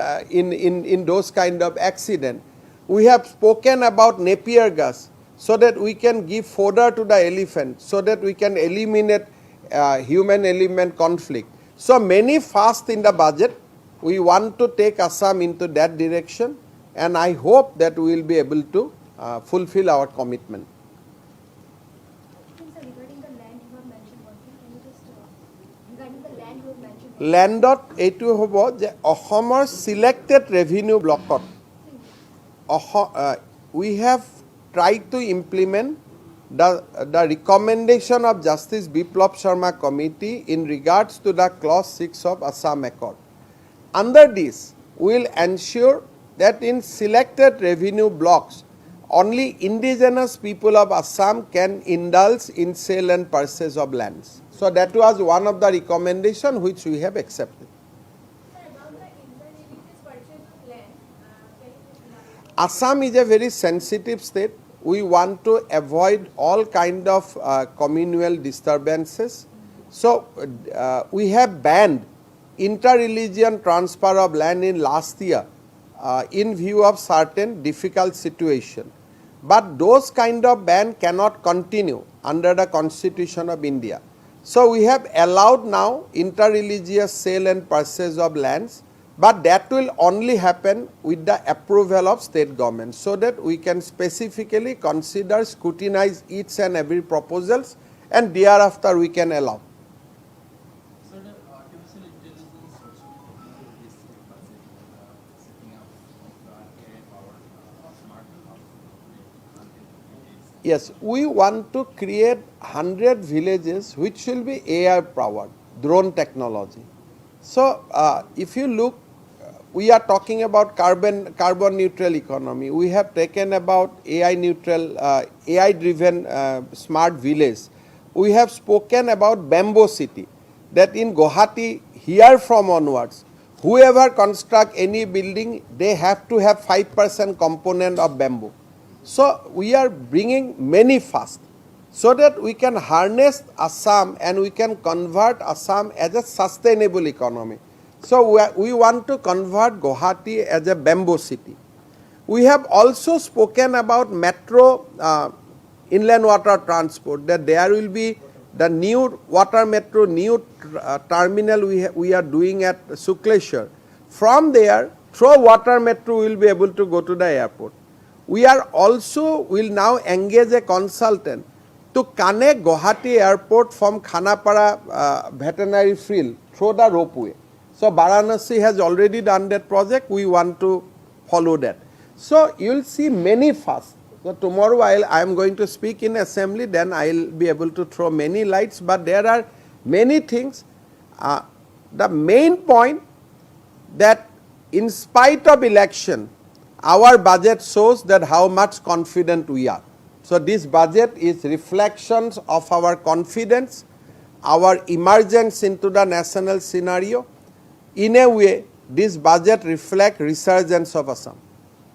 those kind of accident. We have spoken about Napier gas, so that we can give fodder to the elephant, so that we can eliminate human-elephant conflict. So many fast in the budget. We want to take Assam into that direction, and I hope that we will be able to fulfill our commitment. Regarding the land you have mentioned one thing, can you just regarding the land you have mentioned? Landot এইটো হ'ব যে অসমৰ selected revenue blockত we have tried to implement the recommendation of Justice Biplab Sharma Committee in regards to the clause 6 of Assam Accord. Under this, we will ensure that in selected revenue blocks, only indigenous people of Assam can indulge in sale and purchase of lands. So that was one of the recommendations which we have accepted. Sir, about the indigenous purchase of land, can you just elaborate? Assam is a very sensitive state. We want to avoid all kind of communal disturbances. So we have banned inter-religion transfer of land in last year in view of certain difficult situation. But those kind of ban cannot continue under the Constitution of India. So we have allowed now inter-religious sale and purchase of lands, but that will only happen with the approval of state government, so that we can specifically consider, scrutinize each and every proposals, and thereafter we can allow. So the artificial intelligence also include this budget, setting up of AI powered smart hub. Yes, we want to create 100 villages which will be AI powered, drone technology. So if you look, we are talking about carbon neutral economy. We have taken about AI neutral, AI driven smart village. We have spoken about bamboo city, that in Guwahati here from onwards, whoever construct any building, they have to have 5% component of bamboo. So we are bringing many fast, so that we can harness Assam and we can convert Assam as a sustainable economy. So we want to convert Guwahati as a bamboo city. We have also spoken about metro inland water transport, that there will be the new water metro, new terminal we are doing at Sukleshwar. From there, through water metro, we will be able to go to the airport. We are also will now engage a consultant to connect Guwahati airport from Khanapara veterinary field through the ropeway. So Varanasi has already done that project. We want to follow that. So you will see many fast. So tomorrow I am going to speak in assembly, then I will be able to throw many lights. But there are many things. The main point that in spite of election, our budget shows that how much confident we are. So this budget is reflections of our confidence, our emergence into the national scenario. In a way, this budget reflects resurgence of Assam.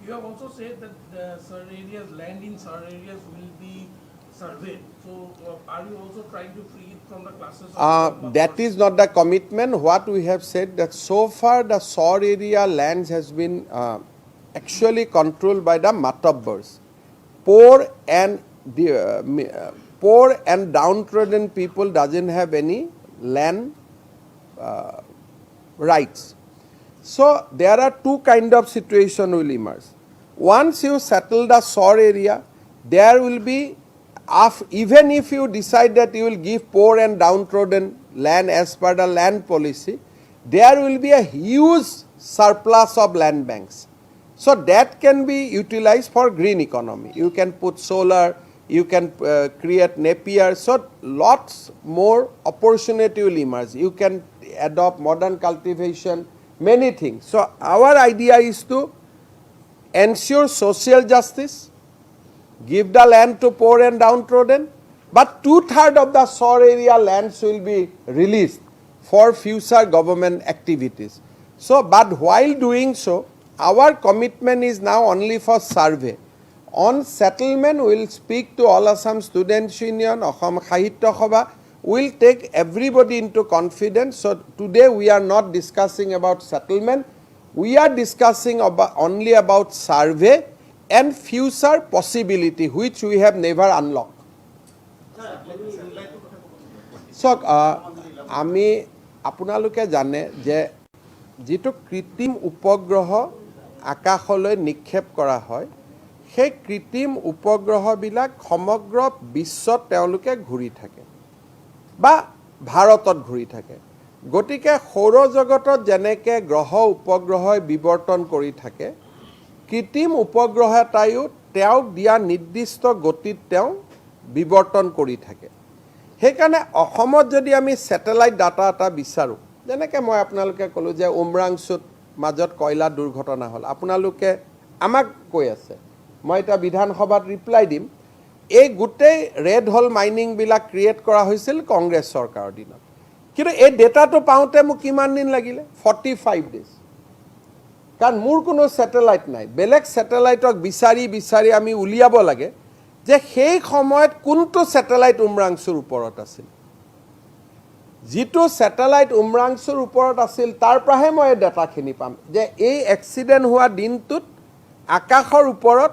You have also said that the certain areas, land in certain areas will be surveyed. So are you also trying to free it from the classes of That is not the commitment. What we have said, that so far the SOR area lands has been actually controlled by the Matabbars. Poor and downtrodden people doesn't have any land rights. So there are two kind of situation will emerge. Once you settle the SOR area, there will be, even if you decide that you will give poor and downtrodden land as per the land policy, there will be a huge surplus of land banks. So that can be utilized for green economy. You can put solar, you can create Napier, so lots more opportunity will emerge. You can adopt modern cultivation, many things. So our idea is to ensure social justice, give the land to poor and downtrodden, but 2/3 of the soar area lands will be released for future government activities. So, but while doing so, our commitment is now only for survey. On settlement, we will speak to All Assam Students Union, Assam Sahitya Sabha, we will take everybody into confidence. So today we are not discussing about settlement, we are discussing only about survey and future possibility which we have never unlocked. So আমি আপোনালোকে জানে যে যেটো কৃত্ৰিম উপগ্ৰহ আকাশলৈ নিক্ষেপ কৰা হয় সেই কৃত্ৰিম উপগ্ৰহবিলাক সমগ্ৰ বিশ্বত তেওঁলোকে ঘূৰি থাকে বা ভাৰতত ঘূৰি থাকে গতিকে সৌৰজগতত যেনেকৈ গ্ৰহ উপগ্ৰহই বিৱৰ্তন কৰি থাকে কৃত্ৰিম উপগ্ৰহ এটাইও তেওঁক দিয়া নিৰ্দিষ্ট গতিত তেওঁ বিৱৰ্তন কৰি থাকে সেইকাৰণে অসমত যদি আমি স্যাটেলাইট ডাটা এটা বিচাৰো যেনেকৈ মই আপোনালোকে ক'লো যে উমৰাংচুত মাজত কয়লা দুৰ্ঘটনা হ'ল আপোনালোকে আমাক কৈ আছে মই এটা বিধানসভাত ৰিপ্লাই দিম এই গোটেই ৰেড হোল মাইনিং বিলাক ক্ৰিয়েট কৰা হৈছিল কংগ্ৰেছ চৰকাৰৰ দিনত কিন্তু এই ডেটাটো পাওঁতে মোক কিমান দিন লাগিলে 45 ডেজ কাৰণ মোৰ কোনো স্যাটেলাইট নাই বেলেগ স্যাটেলাইটক বিচাৰি আমি উলিয়াব লাগে যে সেই সময়ত কোনটো স্যাটেলাইট উমৰাংচুৰ ওপৰত আছিল যেটো স্যাটেলাইট উমৰাংচুৰ ওপৰত আছিল তাৰ পৰাহে মই ডাটাখিনি পাম যে এই এক্সিডেন্ট হোৱা দিনটোত আকাশৰ ওপৰত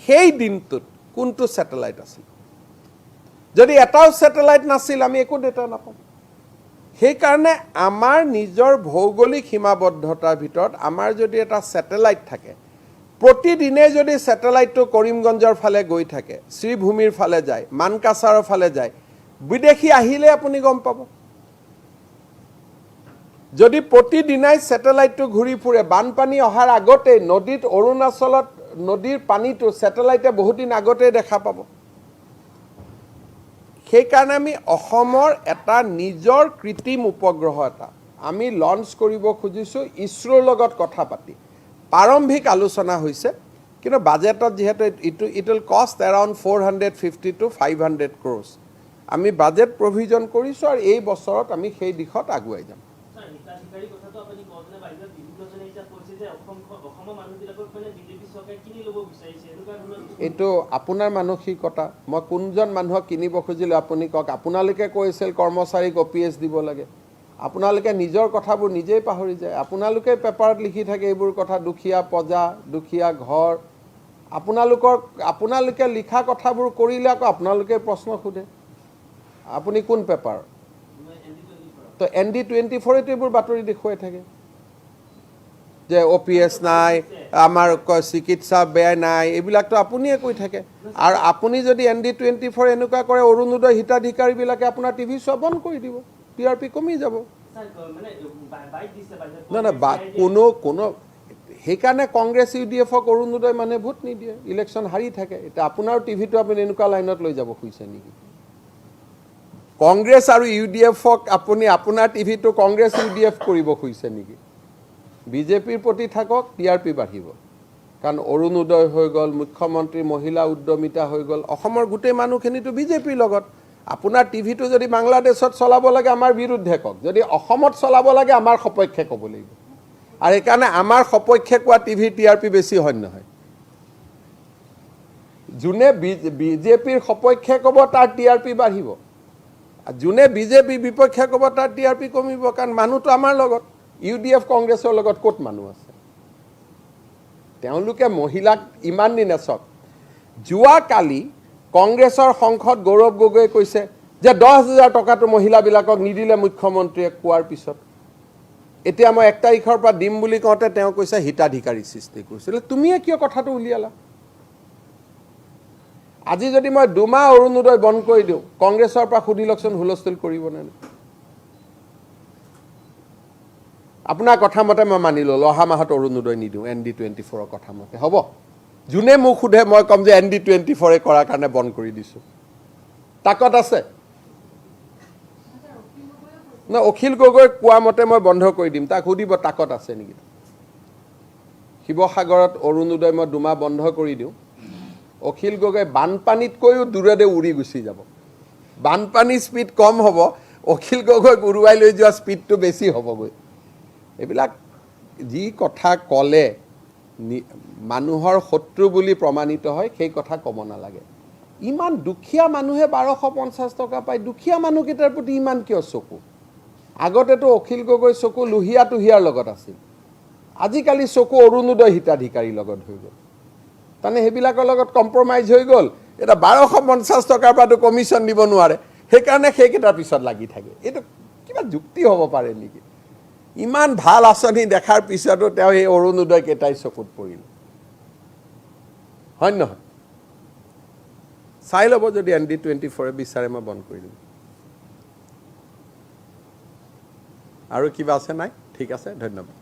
সেই দিনটোত কোনটো স্যাটেলাইট আছিল যদি এটাও স্যাটেলাইট নাছিল আমি একো ডেটা নাপাম সেই কাৰণে আমাৰ নিজৰ ভৌগোলিক সীমাবদ্ধতাৰ ভিতৰত আমাৰ যদি এটা স্যাটেলাইট থাকে প্ৰতিদিনে যদি স্যাটেলাইটটো কৰিমগঞ্জৰ ফালে গৈ থাকে শ্ৰীভূমিৰ ফালে যায় মানকাছাৰৰ ফালে যায় বিদেশী আহিলে আপুনি গম পাব যদি প্ৰতিদিনাই স্যাটেলাইটটো ঘূৰি ফুৰে বানপানী অহাৰ আগতে নদীত অৰুণাচলত নদীৰ পানীটো স্যাটেলাইটে বহুত দিন আগতে দেখা পাব সেই কাৰণে আমি অসমৰ এটা নিজৰ কৃত্ৰিম উপগ্ৰহ এটা আমি লঞ্চ কৰিব খুজিছো ইছৰোৰ লগত কথা পাতি প্ৰাৰম্ভিক আলোচনা হৈছে কিন্তু বাজেটত যেহেতু ইট উইল কষ্ট এৰাউণ্ড 450 to 500 crores আমি বাজেট প্ৰভিজন কৰিছো আৰু এই বছৰত আমি সেই দিশত আগুৱাই যাম এইটো আপোনাৰ মানসিকতা মই কোনজন মানুহক কিনিব খুজিলে আপুনি কওক আপোনালোকে কৈছিল কৰ্মচাৰীক OPS দিব লাগে আপোনালোকে নিজৰ কথাবোৰ নিজেই পাহৰি যায় আপোনালোকে পেপাৰত লিখি থাকে এইবোৰ কথা দুখীয়া পজা দুখীয়া ঘৰ আপোনালোকে লিখা কথাবোৰ কৰিলে আকৌ আপোনালোকে প্ৰশ্ন খুদে আপুনি কোন পেপাৰ তো ND24 এটো এইবোৰ বাতৰি দেখুৱাই থাকে যে OPS নাই আমাৰ চিকিৎসা বেয়া নাই এইবিলাকতো আপুনিয়ে কৈ থাকে আৰু আপুনি যদি ND24 এনেকুৱা কৰে অৰুণোদয় হিতাধিকাৰীবিলাকে আপোনাৰ টিভি চোৱা বন্ধ কৰি দিব TRP কমি যাব না কোনো সেইকাৰণে কংগ্ৰেছ UDFক অৰুণোদয় মানে ভোট নিদিয়ে ইলেকশ্যন হাৰি থাকে এটা আপোনাৰ টিভিটো আপুনি এনেকুৱা লাইনত লৈ যাব খুজিছে নেকি কংগ্ৰেছ আৰু UDFক আপুনি আপোনাৰ টিভিটো কংগ্ৰেছ UDF কৰিব খুজিছে নেকি বিজেপিৰ প্ৰতি থাকক TRP বাঢ়িব কাৰণ অৰুণোদয় হৈ গ'ল মুখ্যমন্ত্ৰী মহিলা উদ্যমিতা হৈ গ'ল অসমৰ গোটেই মানুহখিনিটো বিজেপিৰ লগত আপোনাৰ টিভিটো যদি বাংলাদেশত চলাব লাগে আমাৰ বিৰুদ্ধে কওক যদি অসমত চলাব লাগে আমাৰ সপক্ষে ক'ব লাগিব আৰু এইকাৰণে আমাৰ সপক্ষে কোৱা টিভি TRP বেছি হয় নহয় যোনে বিজেপিৰ সপক্ষে ক'ব তাৰ TRP বাঢ়িব যোনে বিজেপি বিপক্ষে ক'ব তাৰ TRP কমিব কাৰণ মানুহটো আমাৰ লগত UDF কংগ্ৰেছৰ লগত ক'ত মানুহ আছে তেওঁলোকে মহিলাক ইমান দিন আছক যোৱাকালি কংগ্ৰেছৰ সংসদ গৌৰৱ গগৈ কৈছে যে 10,000 টকাটো মহিলাবিলাকক নিদিলে মুখ্যমন্ত্ৰীয়ে কোৱাৰ পিছত এতিয়া মই 1 তাৰিখৰ পৰা দিম বুলি কওঁতে তেওঁ কৈছে হিতাধিকাৰী সৃষ্টি কৰিছিল তুমিয়ে কিয় কথাটো উলিয়ালা আজি যদি মই 2 মাহ অৰুণোদয় বন্ধ কৰি দিওঁ কংগ্ৰেছৰ পৰা সুধি লওকচোন হুলস্থুল কৰিব নে আপোনাৰ কথা মতে মই মানি ল'লোঁ অহা মাহত অৰুণোদয় নিদিওঁ ND24ৰ কথা মতে হ'ব যোনে মোক সোধে মই ক'ম যে ND24 কৰাৰ কাৰণে বন্ধ কৰি দিছোঁ তাকত আছে না অখিল গগৈ কোৱা মতে মই বন্ধ কৰি দিম তাক সুধিব তাকত আছে নেকি শিৱসাগৰত অৰুণোদয় মই 2 মাহ বন্ধ কৰি দিওঁ অখিল গগৈ বানপানীতকৈও দূৰতে উৰি গুচি যাব বানপানীৰ স্পীড কম হ'ব অখিল গগৈক উৰুৱাই লৈ যোৱা স্পীডটো বেছি হ'বগৈ এইবিলাক যি কথা ক'লে মানুহৰ শত্ৰু বুলি প্ৰমাণিত হয় সেই কথা ক'ব নালাগে ইমান দুখীয়া মানুহে 1250 টকা পায় দুখীয়া মানুহকেইটাৰ প্ৰতি ইমান কিয় চকু আগতেতো অখিল গগৈ চকু লুহিয়া তুহিয়াৰ লগত আছিল আজিকালি চকু অৰুণোদয় হিতাধিকাৰীৰ লগত হৈ গ'ল তাৰমানে সেইবিলাকৰ লগত কম্প্ৰমাইজ হৈ গ'ল এটা 1250 টকাৰ পৰাতো কমিশ্যন দিব নোৱাৰে সেইকাৰণে সেইকেইটাৰ পিছত লাগি থাকে এইটো কিবা যুক্তি হ'ব পাৰে নেকি ইমান ভাল আঁচনি দেখাৰ পিছতো তেওঁ এই অৰুণোদয় কেইটাই চকুত পৰিল হয় নহয় চাই ল'ব যদি ND24 বিচাৰে মই বন্ধ কৰি দিম আৰু কিবা আছে নাই ঠিক আছে ধন্যবাদ